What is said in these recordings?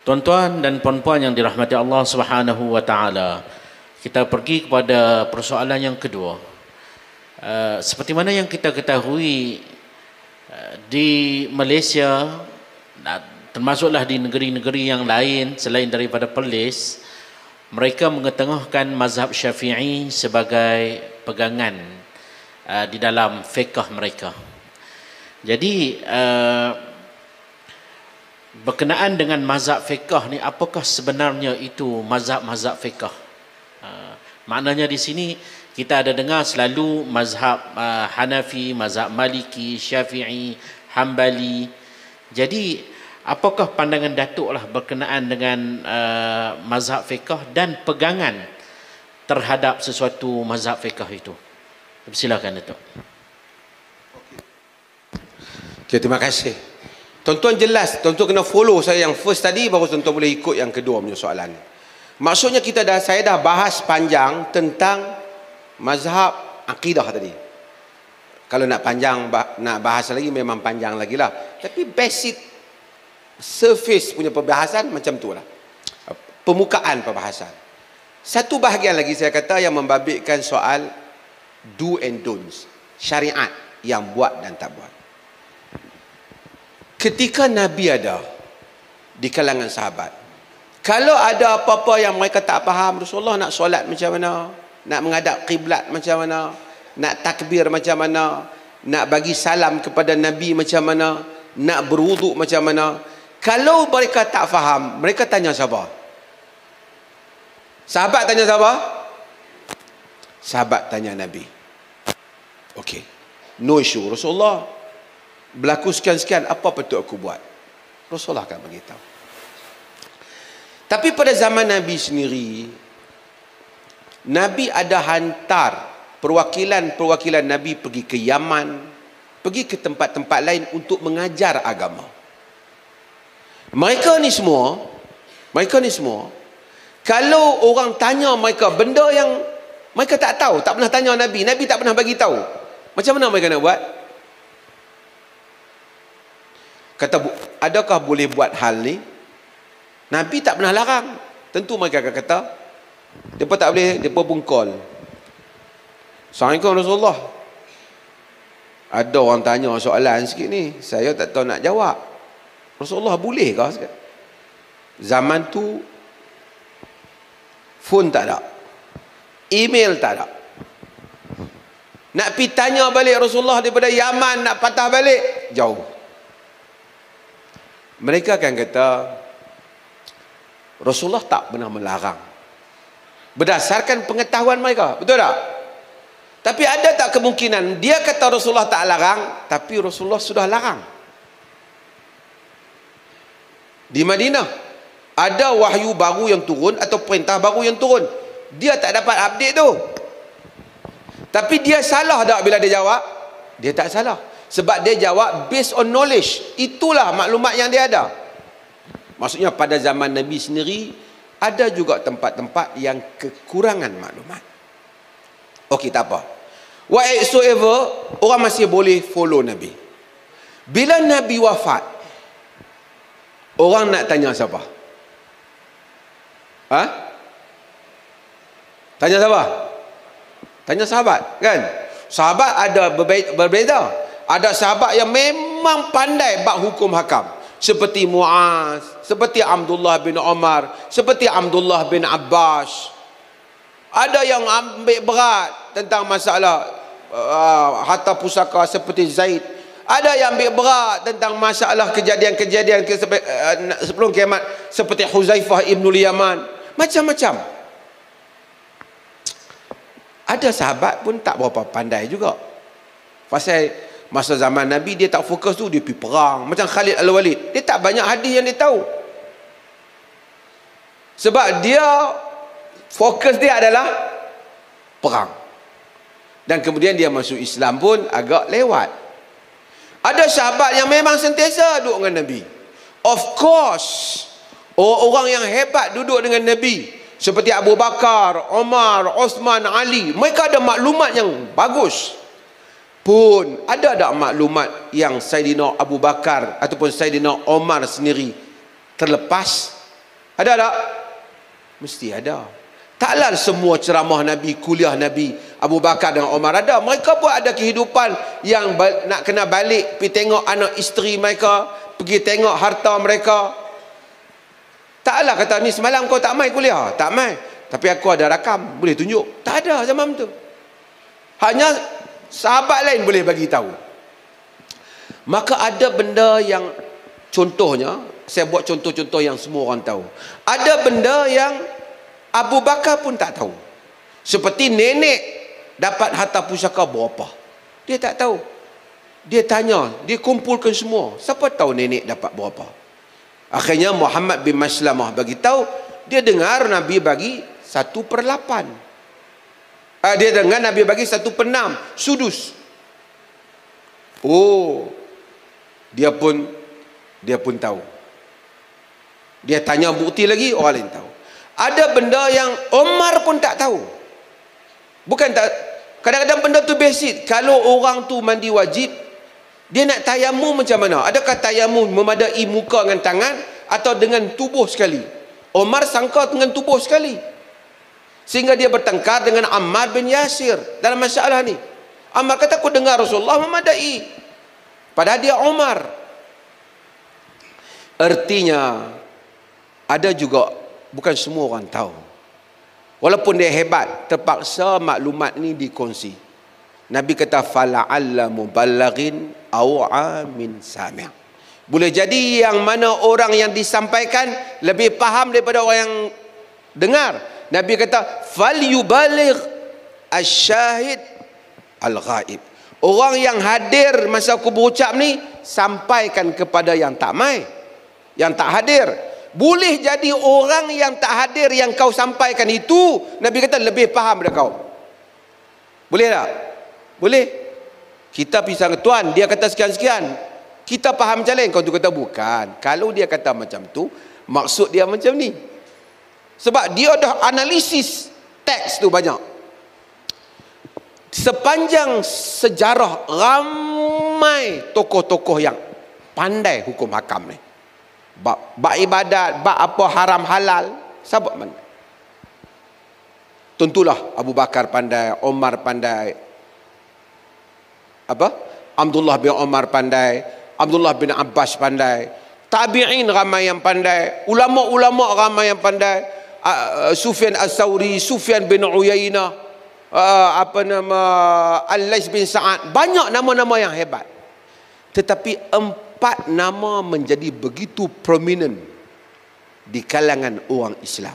Tuan-tuan dan puan-puan yang dirahmati Allah Subhanahu wa taala, kita pergi kepada persoalan yang kedua. Seperti mana yang kita ketahui, di Malaysia, termasuklah di negeri-negeri yang lain selain daripada Perlis, mereka mengetengahkan mazhab Syafi'i sebagai pegangan di dalam fiqh mereka. Jadi berkenaan dengan mazhab fiqh ni, apakah sebenarnya itu mazhab-mazhab fiqh? Maknanya di sini kita ada dengar selalu mazhab Hanafi, mazhab Maliki, Syafi'i, Hambali. Jadi apakah pandangan Datuk lah berkenaan dengan mazhab fiqh dan pegangan terhadap sesuatu mazhab fiqh itu? Silakan Datuk. Okay, terima kasih. Tuan-tuan jelas, tuan-tuan kena follow saya yang first tadi, baru tuan-tuan boleh ikut yang kedua punya soalan. Maksudnya saya dah bahas panjang tentang mazhab akidah tadi. Kalau nak panjang, nak bahas lagi memang panjang lagi lah. Tapi basic surface punya perbahasan macam tu lah. Permukaan perbahasan. Satu bahagian lagi saya kata yang membabitkan soal do and don'ts. Syariat yang buat dan tak buat. Ketika Nabi ada di kalangan sahabat, kalau ada apa-apa yang mereka tak faham, Rasulullah nak solat macam mana, nak menghadap kiblat macam mana, nak takbir macam mana, nak bagi salam kepada Nabi macam mana, nak berwuduk macam mana, kalau mereka tak faham, mereka tanya siapa? Sahabat tanya siapa? Sahabat tanya Nabi. Okey, no issue. Rasulullah berlaku sekian-sekian, apa patut aku buat? Rasulullah akan beritahu. Tapi pada zaman Nabi sendiri, Nabi ada hantar perwakilan-perwakilan Nabi pergi ke Yaman, pergi ke tempat-tempat lain untuk mengajar agama. Mereka ni semua, kalau orang tanya mereka benda yang mereka tak tahu, tak pernah tanya Nabi, Nabi tak pernah bagi tahu, macam mana mereka nak buat? Kata, adakah boleh buat hal ni? Nabi tak pernah larang. Tentu mereka akan kata, mereka tak boleh, mereka pun call. Assalamualaikum Rasulullah. Ada orang tanya soalan sikit ni, saya tak tahu nak jawab. Rasulullah boleh ke? Zaman tu phone tak ada, email tak ada. Nak pergi tanya balik Rasulullah daripada Yaman, nak patah balik, jauh. Mereka akan kata Rasulullah tak pernah melarang berdasarkan pengetahuan mereka, betul tak? Tapi ada tak kemungkinan dia kata Rasulullah tak larang, tapi Rasulullah sudah larang? Di Madinah ada wahyu baru yang turun atau perintah baru yang turun, dia tak dapat update tu. Tapi dia salah tak bila dia jawab? Dia tak salah, sebab dia jawab based on knowledge. Itulah maklumat yang dia ada. Maksudnya pada zaman Nabi sendiri ada juga tempat-tempat yang kekurangan maklumat. Okey, tak apa. Whatsoever, orang masih boleh follow Nabi. Bila Nabi wafat, orang nak tanya siapa? Tanya siapa? Tanya sahabat, kan? Sahabat ada berbeza. Ada sahabat yang memang pandai bab hukum hakam, seperti Muaz, seperti Abdullah bin Umar, seperti Abdullah bin Abbas. Ada yang ambil berat tentang masalah harta pusaka, seperti Zaid. Ada yang ambil berat tentang masalah kejadian-kejadian sebelum kiamat, seperti Huzaifah ibnul Yaman. Macam-macam. Ada sahabat pun tak berapa pandai juga. Pasal masa zaman Nabi dia tak fokus tu, dia pergi perang. Macam Khalid Al-Walid, dia tak banyak hadis yang dia tahu. Sebab dia fokus dia adalah perang. Dan kemudian dia masuk Islam pun agak lewat. Ada sahabat yang memang sentiasa duduk dengan Nabi. Of course, orang yang hebat duduk dengan Nabi, seperti Abu Bakar, Umar, Osman, Ali, mereka ada maklumat yang bagus. Pun ada tak maklumat yang Saidina Abu Bakar ataupun Saidina Umar sendiri terlepas? Ada tak? Mesti ada. Taklah semua ceramah Nabi, kuliah Nabi, Abu Bakar dan Umar ada. Mereka pun ada kehidupan yang nak kena balik, pergi tengok anak isteri mereka, pergi tengok harta mereka. Taklah kata, ni semalam kau tak mai kuliah. Tak mai. Tapi aku ada rakam, boleh tunjuk. Tak ada zaman tu. Hanya sahabat lain boleh bagi tahu. Maka ada benda yang, contohnya, saya buat contoh-contoh yang semua orang tahu. Ada benda yang Abu Bakar pun tak tahu. Seperti nenek dapat harta pusaka berapa. Dia tak tahu. Dia tanya, dia kumpulkan semua. Siapa tahu nenek dapat berapa? Akhirnya Muhammad bin Maslamah bagi tahu, dia dengar Nabi bagi 1/8. Dia dengar Nabi bagi 1/6, sudus. Oh, dia pun tahu. Dia tanya bukti lagi, orang lain tahu. Ada benda yang Umar pun tak tahu. Bukan tak, kadang-kadang benda tu basic. Kalau orang tu mandi wajib, dia nak tayamum macam mana? Adakah tayamum memadai muka dengan tangan atau dengan tubuh sekali? Umar sangka dengan tubuh sekali. Sehingga dia bertengkar dengan Ammar bin Yasir dalam masalah ni. Ammar kata, aku dengar Rasulullah memadai. Padahal dia Umar. Artinya, ada juga, bukan semua orang tahu. Walaupun dia hebat, terpaksa maklumat ni dikongsi. Nabi kata, fala'alla mubalaghin aw'a min sami'. Boleh jadi yang mana orang yang disampaikan lebih faham daripada orang yang dengar. Nabi kata, falyubaligh asyahid al-ghaib. Orang yang hadir masa aku berucap ni, sampaikan kepada yang tak mai, yang tak hadir. Boleh jadi orang yang tak hadir yang kau sampaikan itu, Nabi kata, lebih faham daripada kau. Boleh tak? Boleh. Kita pergi sama tuan, dia kata sekian-sekian, kita faham macam lain, kau tu kata bukan. Kalau dia kata macam tu, maksud dia macam ni. Sebab dia dah analisis teks tu banyak. Sepanjang sejarah, ramai tokoh-tokoh yang pandai hukum hakam ni. Bab ibadat, bab apa haram halal, sahabat mana? Tentulah Abu Bakar pandai, Umar pandai, Abdullah bin Umar pandai, Abdullah bin Abbas pandai, tabi'in ramai yang pandai, ulama-ulama ramai yang pandai, Sufyan As-Sawri, Sufyan bin Uyainah, Al-Lais bin Sa'ad, banyak nama-nama yang hebat. Tetapi 4 nama menjadi begitu prominent di kalangan orang Islam.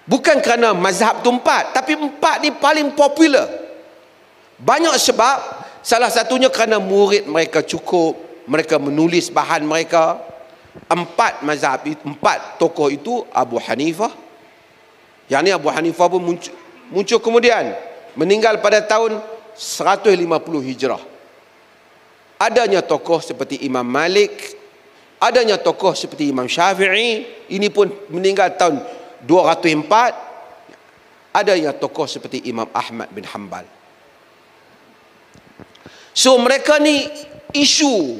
Bukan kerana mazhab tu 4, tapi 4 ni paling popular. Banyak sebab, salah satunya kerana murid mereka cukup, mereka menulis bahan mereka. 4 mazhab, 4 tokoh itu Abu Hanifah. Yang ni Abu Hanifah pun muncul kemudian, meninggal pada tahun 150 Hijrah. Adanya tokoh seperti Imam Malik, adanya tokoh seperti Imam Syafi'i, ini pun meninggal tahun 204. Adanya tokoh seperti Imam Ahmad bin Hanbal. So mereka ni isu,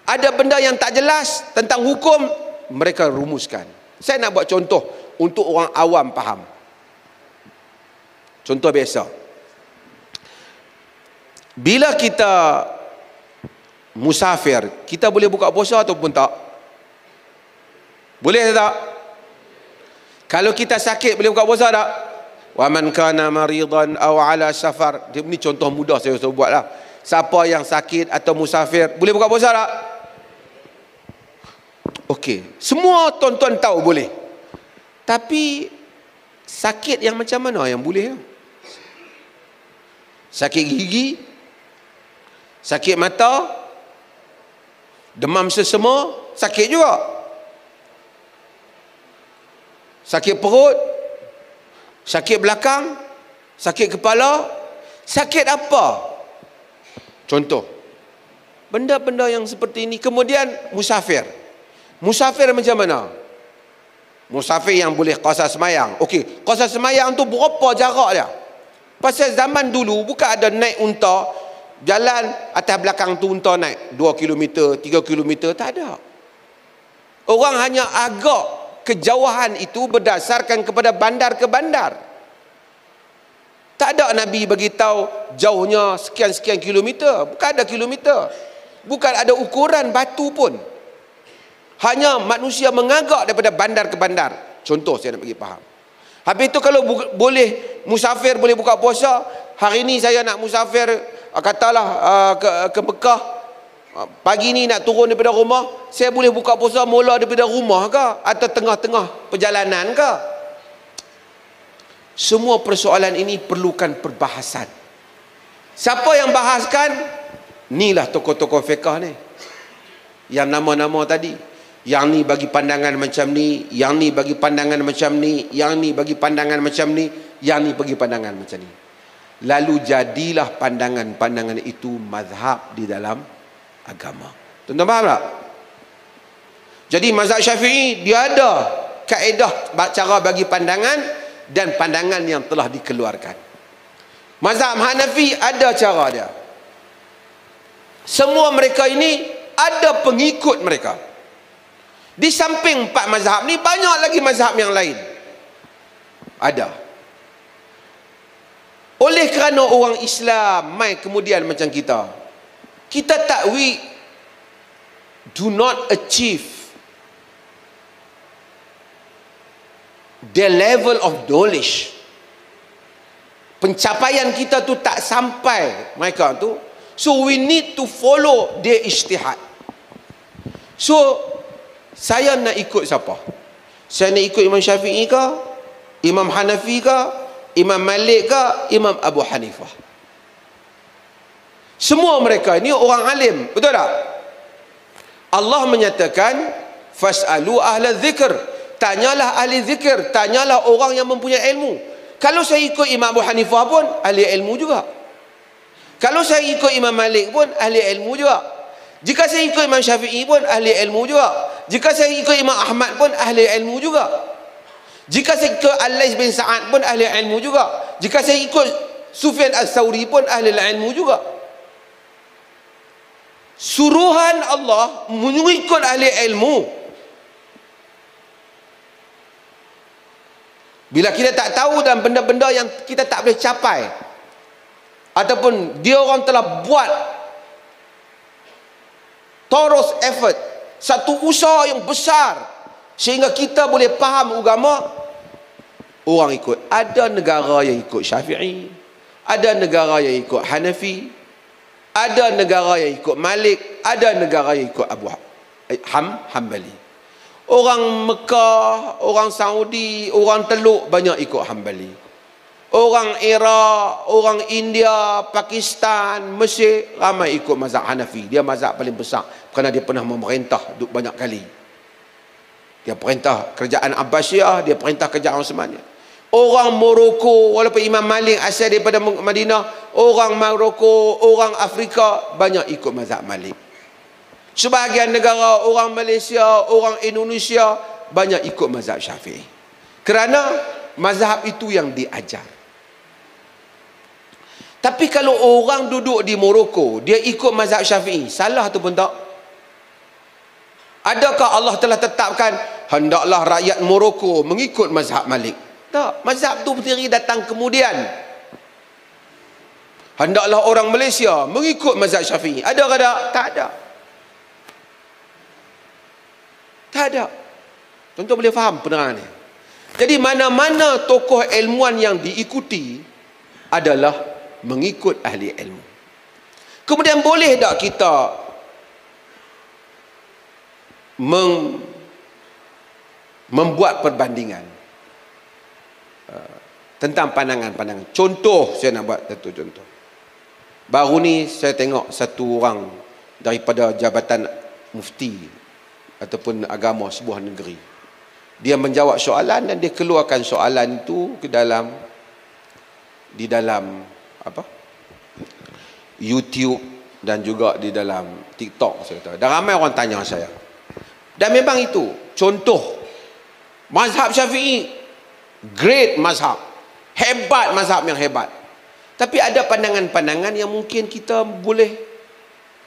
ada benda yang tak jelas tentang hukum, mereka rumuskan. Saya nak buat contoh untuk orang awam faham. Contoh biasa. Bila kita musafir, kita boleh buka puasa ataupun tak? Boleh tak? Kalau kita sakit, boleh buka puasa tak? Wa man kana maridan aw ala safar. Ini contoh mudah saya buatlah. Siapa yang sakit atau musafir, boleh buka puasa tak? Okey, semua tuan-tuan tahu boleh. Tapi sakit yang macam mana yang boleh? Sakit gigi, sakit mata, demam sesama, sakit juga. Sakit perut, sakit belakang, sakit kepala, sakit apa? Contoh, benda-benda yang seperti ini. Kemudian musafir. Musafir macam mana? Musafir yang boleh qasar semayang. Okey, qasar semayang tu berapa jarak dia? Pasal zaman dulu bukan ada naik unta, jalan atas belakang tu unta naik 2 km, 3 km, tak ada. Orang hanya agak kejauhan itu berdasarkan kepada bandar ke bandar. Tak ada Nabi bagi tahu jauhnya sekian-sekian kilometer. Bukan ada kilometer. Bukan ada ukuran batu pun. Hanya manusia mengagak daripada bandar ke bandar. Contoh saya nak bagi faham. Habis itu kalau boleh musafir boleh buka puasa, hari ni saya nak musafir katalah ke Mekah, pagi ni nak turun daripada rumah, saya boleh buka puasa mula daripada rumah ke atau tengah-tengah perjalanan ke? Semua persoalan ini perlukan perbahasan. Siapa yang bahaskan? Inilah tokoh-tokoh fiqh ni. Yang nama-nama tadi. Yang ni bagi pandangan macam ni, yang ni bagi pandangan macam ni, yang ni bagi pandangan macam ni, yang ni bagi pandangan macam ni. Lalu jadilah pandangan-pandangan itu mazhab di dalam agama. Tuan-tuan faham tak? Jadi mazhab Syafi'i dia ada kaedah cara bagi pandangan dan pandangan yang telah dikeluarkan. Mazhab Hanafi ada cara dia. Semua mereka ini ada pengikut mereka. Di samping 4 mazhab ni banyak lagi mazhab yang lain. Ada. Oleh kerana orang Islam mai kemudian macam kita tak do not achieve the level of knowledge. Pencapaian kita tu tak sampai mereka tu. So we need to follow their ijtihad. So saya nak ikut siapa? Saya nak ikut Imam Syafi'i ke? Imam Hanafi ke? Imam Malik ke? Imam Abu Hanifah? Semua mereka ini orang alim. Betul tak? Allah menyatakan fas'alu ahla dzikr. Tanyalah ahli zikir. Tanyalah orang yang mempunyai ilmu. Kalau saya ikut Imam Abu Hanifah pun ahli ilmu juga. Kalau saya ikut Imam Malik pun ahli ilmu juga. Jika saya ikut Imam Syafi'i pun ahli ilmu juga. Jika saya ikut Imam Ahmad pun ahli ilmu juga. Jika saya ikut Al-Laits bin Sa'ad pun ahli ilmu juga. Jika saya ikut Sufyan Al-Thawri pun ahli ilmu juga. Suruhan Allah mengikut ahli ilmu. Bila kita tak tahu dan benda-benda yang kita tak boleh capai, ataupun dia orang telah buat thorough effort, satu usaha yang besar sehingga kita boleh faham agama, orang ikut. Ada negara yang ikut Syafi'i, ada negara yang ikut Hanafi, ada negara yang ikut Malik, ada negara yang ikut Abu Hanbali. Orang Mekah, orang Saudi, orang Teluk banyak ikut Hanbali. Orang Iraq, orang India, Pakistan, Mesir ramai ikut mazhab Hanafi. Dia mazhab paling besar kerana dia pernah memerintah banyak kali. Dia perintah kerajaan Abbasiyah, dia perintah kerajaan Osmaniyah. Orang Morocco, walaupun Imam Malik asal daripada Madinah, orang Morocco, orang Afrika banyak ikut mazhab Malik. Sebahagian negara, orang Malaysia, orang Indonesia banyak ikut mazhab Syafi'i. Kerana mazhab itu yang diajar. Tapi kalau orang duduk di Morocco, dia ikut mazhab Syafi'i, salah tu pun tak? Adakah Allah telah tetapkan hendaklah rakyat Morocco mengikut mazhab Malik? Tak, mazhab tu berdiri datang kemudian. Hendaklah orang Malaysia mengikut mazhab Syafi'i. Ada ke tak? Tak ada. Tak ada. Tuan-tuan boleh faham penerangan ni? Jadi mana-mana tokoh ilmuwan yang diikuti adalah mengikut ahli ilmu. Kemudian boleh tak kita membuat perbandingan tentang pandangan-pandangan? Contoh, saya nak buat satu contoh. Baru ni saya tengok satu orang daripada Jabatan Mufti ataupun agama sebuah negeri. Dia menjawab soalan dan dia keluarkan soalan itu ke dalam di dalam apa? YouTube dan juga di dalam TikTok, saya kata. Dan ramai orang tanya saya. Dan memang itu contoh mazhab Syafi'i, great mazhab, hebat mazhab yang hebat. Tapi ada pandangan-pandangan yang mungkin kita boleh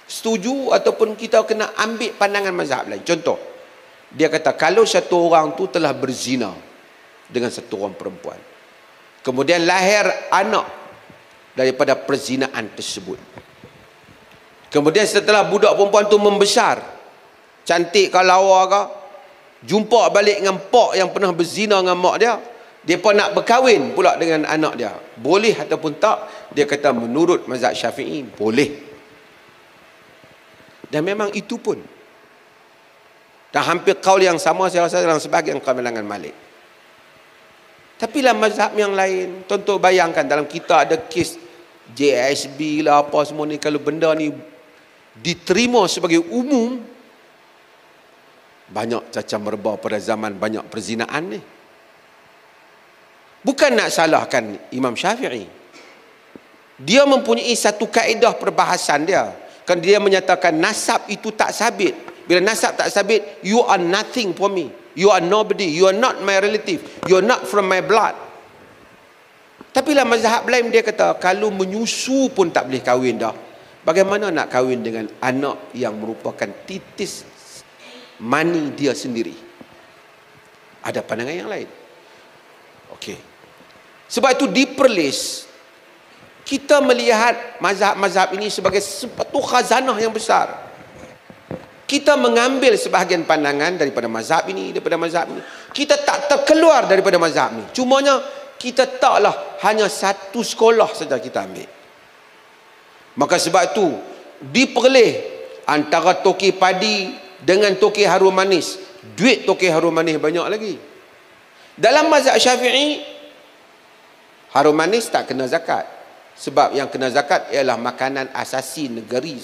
setuju ataupun kita kena ambil pandangan mazhab lain. Contoh, Dia kata kalau satu orang tu telah berzina dengan satu orang perempuan, kemudian lahir anak daripada perzinaan tersebut, kemudian setelah budak perempuan tu membesar, cantik ke lawa ke, jumpa balik dengan pak yang pernah berzina dengan mak dia, dia pun nak berkahwin pula dengan anak dia, boleh ataupun tak? Dia kata menurut mazhab Syafi'i boleh. Dan memang itu pun, dan hampir kaul yang sama saya rasa dalam sebahagian kalangan Malik. Tapi dalam mazhab yang lain, tuan-tuan bayangkan dalam kita ada kes JSB lah apa semua ni, kalau benda ni diterima sebagai umum, banyak cacah merebah pada zaman banyak perzinaan ni. Bukan nak salahkan Imam Syafi'i, dia mempunyai satu kaedah perbahasan dia. Kan dia menyatakan nasab itu tak sabit. Bila nasab tak sabit, you are nothing for me, you are nobody, you are not my relative, you are not from my blood. Tapi lah mazhab lain dia kata kalau menyusu pun tak boleh kahwin dah, bagaimana nak kahwin dengan anak yang merupakan titis mani dia sendiri? Ada pandangan yang lain. Okey. Sebab itu di Perlis kita melihat mazhab-mazhab ini sebagai satu khazanah yang besar. Kita mengambil sebahagian pandangan daripada mazhab ini, daripada mazhab ini. Kita tak terkeluar daripada mazhab ini. Cumanya kita taklah hanya satu sekolah saja kita ambil. Maka sebab itu diperleh antara toke padi dengan toke harum manis. Duit toke harum manis banyak lagi. Dalam mazhab Syafi'i, harum manis tak kena zakat. Sebab yang kena zakat ialah makanan asasi negeri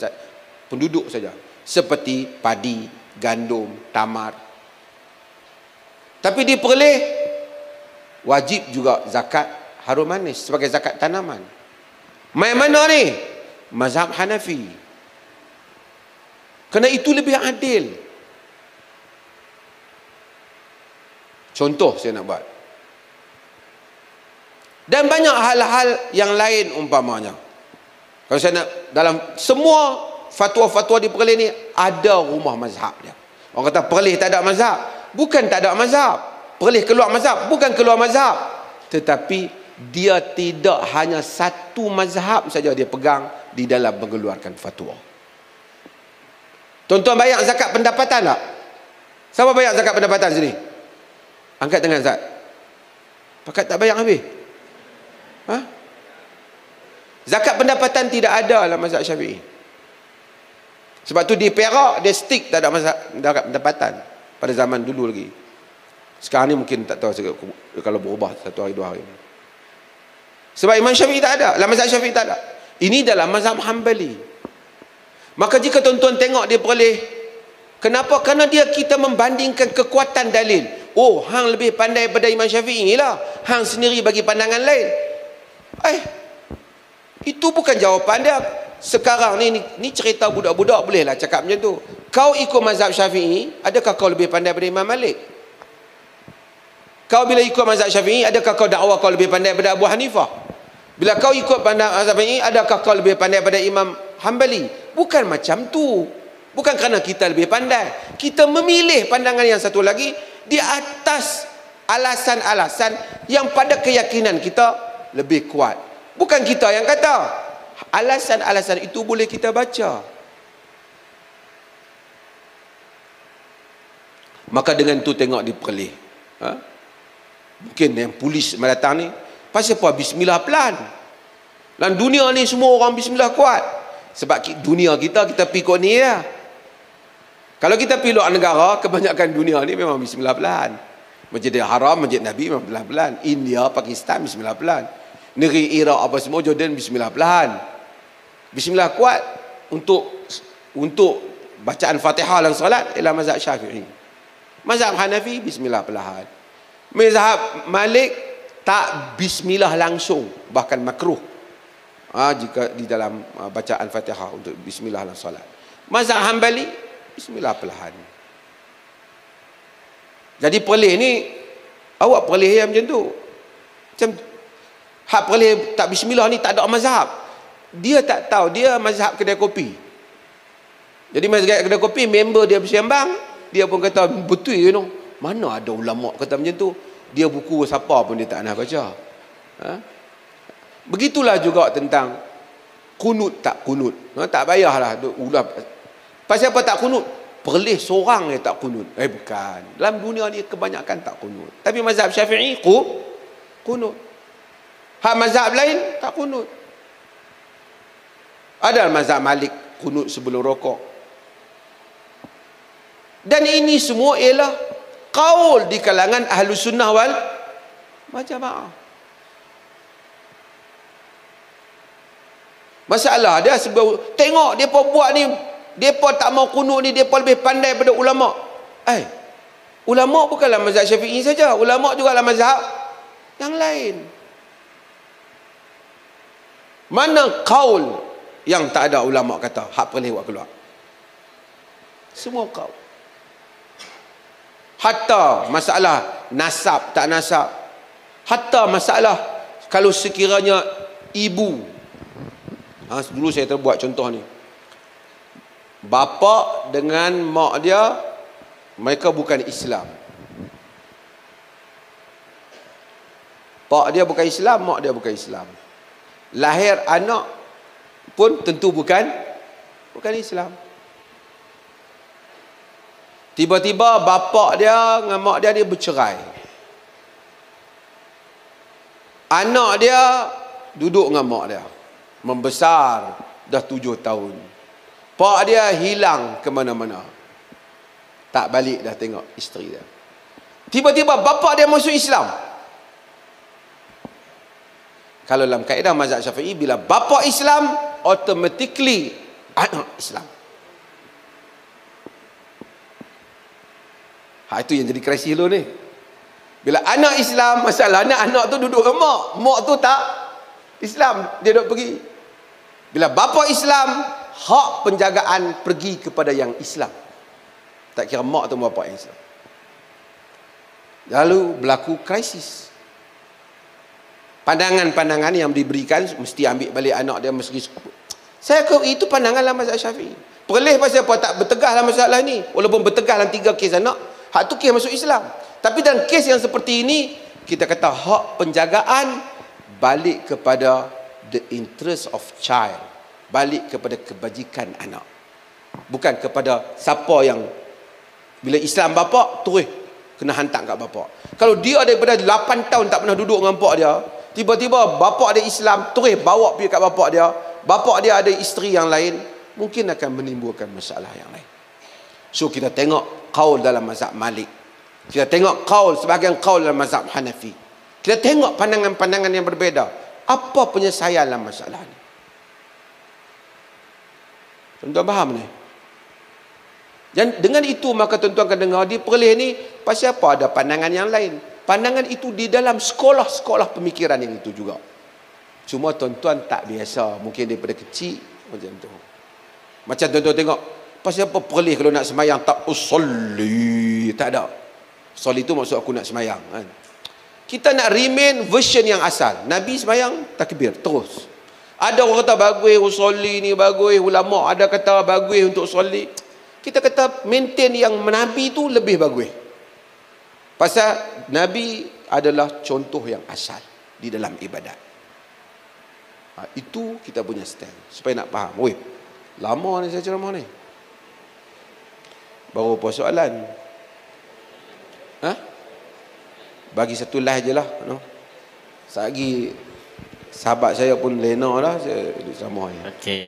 penduduk saja, seperti padi, gandum, tamar. Tapi diperleh wajib juga zakat harum manis sebagai zakat tanaman. Main mana ni? Mazhab Hanafi. Kerana itu lebih adil. Contoh saya nak buat. Dan banyak hal-hal yang lain umpamanya. Kalau saya nak, dalam semua fatwa-fatwa di Perlis ni ada rumah mazhab dia. Orang kata Perlis tak ada mazhab. Bukan tak ada mazhab. Perlis keluar mazhab. Bukan keluar mazhab. Tetapi dia tidak hanya satu mazhab saja dia pegang di dalam mengeluarkan fatwa. Tuan-tuan bayar zakat pendapatan tak? Siapa bayar zakat pendapatan sini? Angkat tangan Zat. Pakat tak bayar habis? Ha? Zakat pendapatan tidak ada dalam mazhab Syafi'i. Sebab tu di Perak dia stick tak ada mazhab zakat pendapatan pada zaman dulu lagi. Sekarang ni mungkin tak tahu kalau berubah satu hari dua hari. Sebab Imam Syafi'i tak ada, dalam mazhab Syafi'i tak ada. Ini dalam mazhab Hambali. Maka jika tuan-tuan tengok dia Perlis, kenapa? Kerana kita membandingkan kekuatan dalil. Oh, hang lebih pandai pada Imam Syafi'i lah, hang sendiri bagi pandangan lain. Itu bukan jawapan dia. Sekarang ni cerita budak-budak bolehlah cakap macam tu. Kau ikut mazhab Syafi'i, adakah kau lebih pandai daripada Imam Malik? Kau bila ikut mazhab Syafi'i, adakah kau dakwa kau lebih pandai daripada Abu Hanifah? Bila kau ikut mazhab Syafi'i, adakah kau lebih pandai daripada Imam Hambali? Bukan macam tu. Bukan kerana kita lebih pandai. Kita memilih pandangan yang satu lagi di atas alasan-alasan yang pada keyakinan kita lebih kuat. Bukan kita yang kata. Alasan-alasan itu boleh kita baca. Maka dengan tu tengok di Perlis. Mungkin yang polis datang ni, pasal apa bismillah pelan? Dalam dunia ni semua orang bismillah kuat. Sebab dunia kita pikir ni lah. Kalau kita pergi luar negara, kebanyakan dunia ni memang bismillah pelan. Masjidil Haram, Masjid Nabi memang pelan-pelan. India, Pakistan bismillah pelan. Negeri Iraq apa semua, Jordan bismillah pelan. Bismillah kuat untuk bacaan Fatihah dan salat ialah mazhab Syafi'i. Mazhab Hanafi bismillah pelan. Mazhab Malik tak bismillah langsung, bahkan makruh. Jika di dalam bacaan Fatihah untuk bismillah dan salat. Mazhab Hambali bismillah perlahan. Jadi Perlis ni awak Perlis yang macam tu. Macam hak Perlis tak bismillah ni tak ada mazhab. Dia tak tahu, dia mazhab kedai kopi. Jadi mazhab kedai kopi member dia bersembang, dia pun kata betul you know. Mana ada ulama kata macam tu. Dia buku siapa pun dia tak nak baca. Ha? Begitulah juga tentang kunut tak kunut. Tak payahlah ulah. Pasal apa tak kunut? Perlih seorang yang tak kunut. Bukan. Dalam dunia ni kebanyakan tak kunut. Tapi mazhab Syafi'i kunut. Hak mazhab lain tak kunut. Ada mazhab Malik kunut sebelum rokok. Dan ini semua ialah qaul di kalangan ahlu sunnah wal jamaah. Masalah dia sebab tengok depa buat ni, depa tak mau kunut ni, depa lebih pandai daripada ulama. Ulama bukanlah mazhab Syafi'i saja, ulama juga lah mazhab yang lain. Mana qaul yang tak ada ulama kata hak boleh buat keluar? Semua qaul. Hatta masalah nasab tak nasab, hatta masalah kalau sekiranya ibu, dulu saya terbuat contoh ni, bapa dengan mak dia mereka bukan Islam, pak dia bukan Islam, mak dia bukan Islam, lahir anak pun tentu bukan Islam. Tiba-tiba bapa dia dengan mak dia bercerai. Anak dia duduk dengan mak dia, membesar, dah 7 tahun. Pak dia hilang ke mana-mana, tak balik dah tengok isteri dia. Tiba-tiba bapa dia masuk Islam. Kalau dalam kaedah mazhab Syafi'i, bila bapa Islam, automatically anak Islam. Itu yang jadi krisis dulu ni. Bila anak Islam, masalahnya anak tu duduk dengan mak, mak tu tak Islam, dia duduk pergi. Bila bapa Islam, hak penjagaan pergi kepada yang Islam, tak kira mak tu bapa yang Islam. Lalu berlaku krisis. Pandangan-pandangan yang diberikan mesti ambil balik anak dia mesti. Saya kata itu pandangan dalam mazhab Syafi'i. Perleh pasal apa tak bertegah dalam masalah ni. Walaupun bertegah dalam 3 kes anak, hak tu kes masuk Islam. Tapi dalam kes yang seperti ini, kita kata hak penjagaan balik kepada the interest of child, balik kepada kebajikan anak, bukan kepada siapa yang bila Islam bapa terus kena hantar kat bapa. Kalau dia daripada 8 tahun tak pernah duduk dengan pak dia, tiba-tiba bapa dia Islam terus bawa pergi kat bapa dia ada isteri yang lain, mungkin akan menimbulkan masalah yang lain. So kita tengok qaul dalam mazhab Malik, kita tengok qaul sebahagian qaul dalam mazhab Hanafi, kita tengok pandangan-pandangan yang berbeza. Apa penyelesaian dalam masalah ni? Tuan-tuan faham ni? Dan dengan itu maka tuan-tuan akan dengar di perleh ni pasal apa ada pandangan yang lain. Pandangan itu di dalam sekolah-sekolah pemikiran yang itu juga. Cuma tuan-tuan tak biasa, mungkin daripada kecil macam tu. Macam tuan-tuan tengok, pasal apa perleh kalau nak semayang tak usolli, tak ada. Usolli itu maksud aku nak semayang kan. Kita nak remain version yang asal. Nabi semayang takbir terus. Ada orang kata bagus usolli ni, bagus ulama ada kata bagus untuk usolli. Kita kata maintain yang Nabi tu lebih bagus. Pasal Nabi adalah contoh yang asal di dalam ibadat. Itu kita punya stand. Supaya nak faham. Weh, lama ni saya ceramah ni. Baru apa soalan? Bagi satu live je lah. No? Lagi sahabat saya pun lena dah. Saya ceramah ni. Okey.